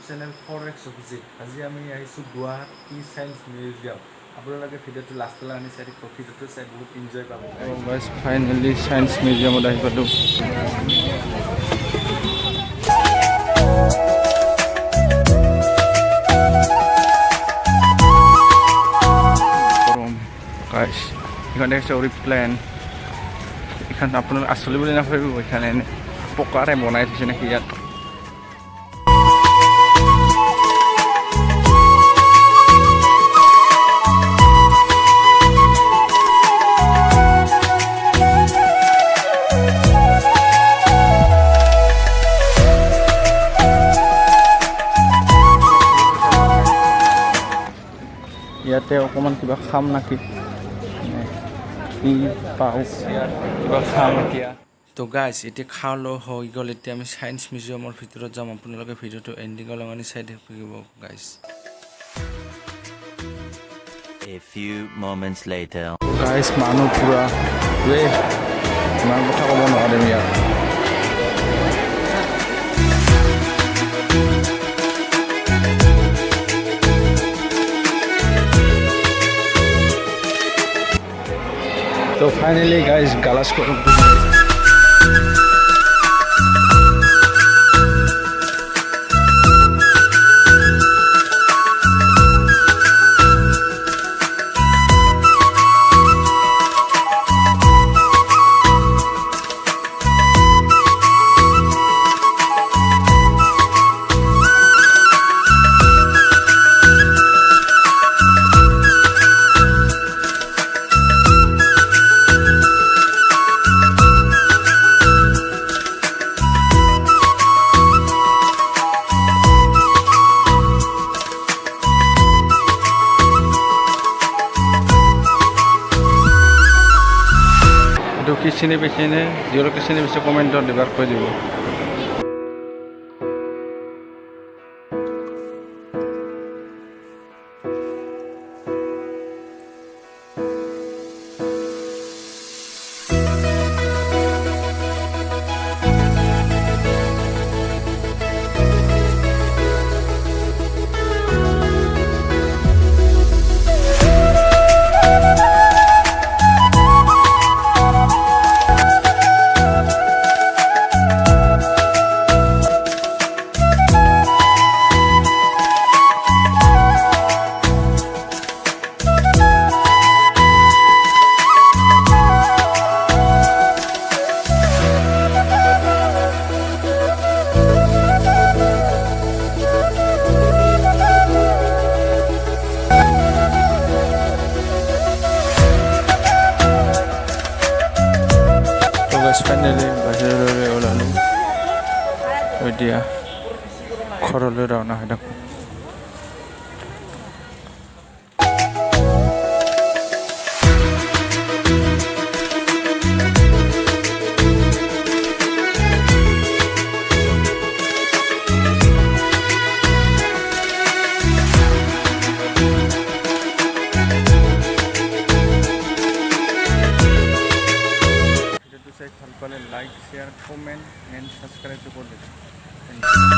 Channel 4x Abhijit. আজি আমি আহিছোঁ গুৱাহাটী চায়েন্স মিউজিয়াম। আপোনালোকে ভিডিঅ'টো লাষ্টলৈ আনি চাই দিব, ভিডিঅ'টো চাই বহুত এনজয় পাব। ফাইনেলি চায়েন্স মিউজিয়ামত আহি পালোঁ। এখানে একটা প্লেন, এখানে আপনার আসলে বলে না ভাবি ওইখানে পকারে বনাই দিছে নাকি ইয়াত। ইয়াতে অকণমান কিবা খাম নাকি পাওঁ কিবা খাম এতিয়া। তো গাইজ এতিয়া খাওঁ ল হৈ গ'ল। এতিয়া আমি চায়েন্স মিউজিয়ামৰ ভিতৰত যাম। আপোনালোকে ভিডিঅ'টো এণ্ডিঙলৈ মানে চাই থাকিব guys. A few moments later. Guys মানুহ পুৰা ইমান কথা ক'ব নোৱাৰিম ইয়াত। So finally guys, galas ko কি চিনি পেচিনে যিহেতু চিনি পেছে কমেণ্টত দিবাৰ কৈ দিব। ফাইনেলি বাহিৰলৈ ওলালোঁ। এতিয়া ঘৰলৈ ৰাওনা হৈ থাকোঁ। ভাল পালে like, share, comment and subscribe করে দেবেন।